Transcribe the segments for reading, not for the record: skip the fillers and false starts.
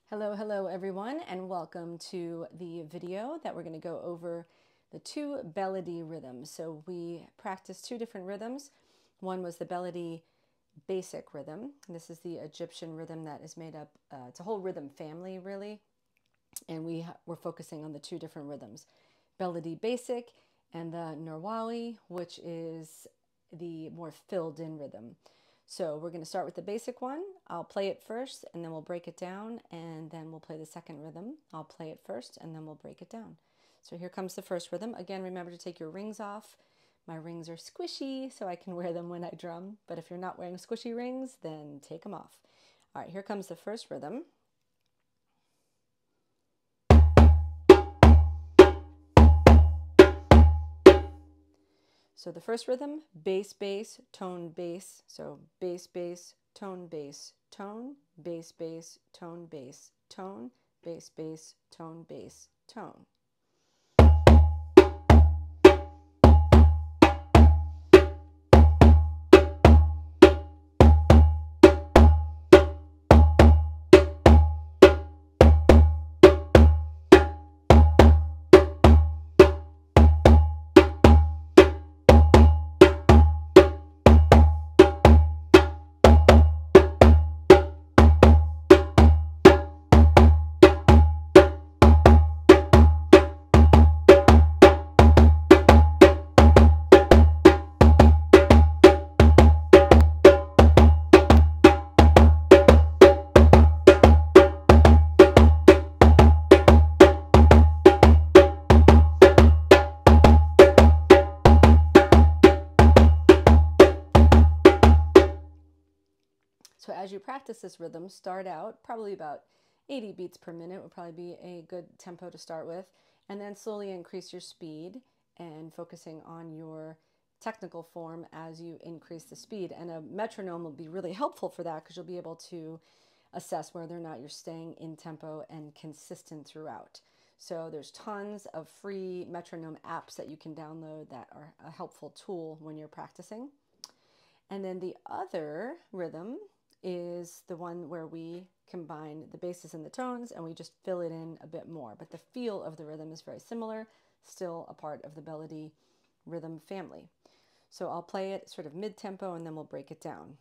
Hello everyone, and welcome to the video that we're going to go over the two Belody rhythms. So we practiced two different rhythms. One was the Belody basic rhythm. This is the Egyptian rhythm that is made up, it's a whole rhythm family really, and we're focusing on the two different rhythms, Belody basic and the Nirwawi, which is the more filled in rhythm. So we're going to start with the basic one. I'll play it first and then we'll break it down, and then we'll play the second rhythm. I'll play it first and then we'll break it down. So here comes the first rhythm. Again, remember to take your rings off. My rings are squishy, so I can wear them when I drum. But if you're not wearing squishy rings, then take them off. All right, here comes the first rhythm. So the first rhythm, bass, bass, tone, bass. So bass, bass, tone, bass, tone, bass, bass, tone, bass, tone, bass, bass, tone, bass, tone. So as you practice this rhythm, start out probably about 80 beats per minute would probably be a good tempo to start with, and then slowly increase your speed and focusing on your technical form as you increase the speed. And a metronome will be really helpful for that because you'll be able to assess whether or not you're staying in tempo and consistent throughout. So there's tons of free metronome apps that you can download that are a helpful tool when you're practicing. And then the other rhythm is the one where we combine the basses and the tones and we just fill it in a bit more. But the feel of the rhythm is very similar, still a part of the Belody rhythm family. So I'll play it sort of mid-tempo and then we'll break it down.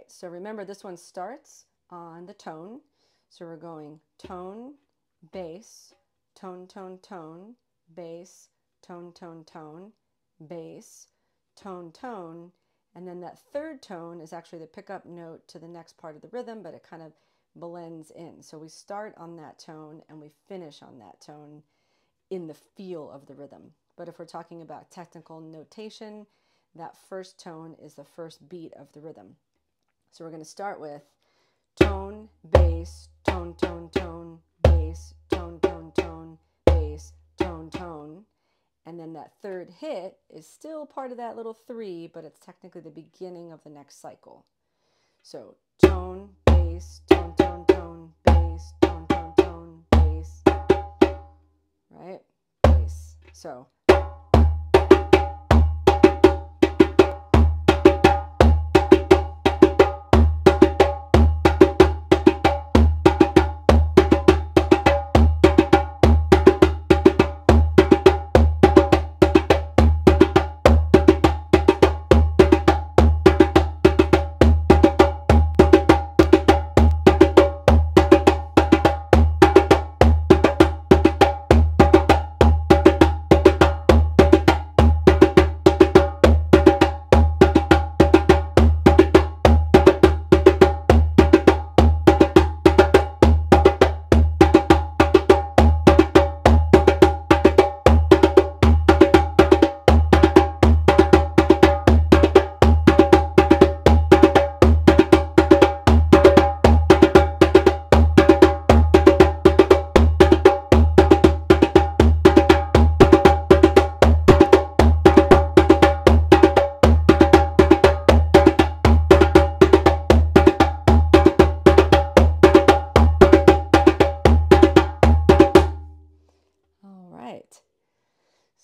So remember, this one starts on the tone. So we're going tone, bass, tone, tone, tone, bass, tone, tone, tone, bass, tone, tone. And then that third tone is actually the pickup note to the next part of the rhythm, but it kind of blends in. So we start on that tone and we finish on that tone in the feel of the rhythm. But if we're talking about technical notation, that first tone is the first beat of the rhythm. So we're going to start with tone, bass, tone, tone, tone, bass, tone, tone, tone, bass, tone, tone. And then that third hit is still part of that little three, but it's technically the beginning of the next cycle. So tone, bass, tone, tone, tone, bass, tone, tone, tone, bass, right? Bass. So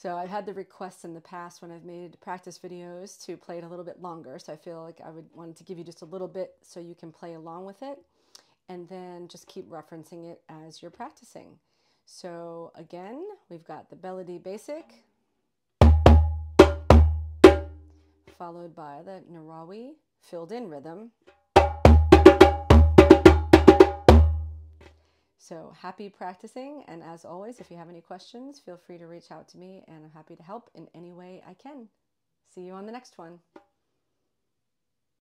So I've had the requests in the past when I've made practice videos to play it a little bit longer. So I feel like I would wanted to give you just a little bit so you can play along with it, and then just keep referencing it as you're practicing. So again, we've got the Belody Basic, followed by the Narawi filled in rhythm. So happy practicing, and as always, if you have any questions, feel free to reach out to me, and I'm happy to help in any way I can. See you on the next one.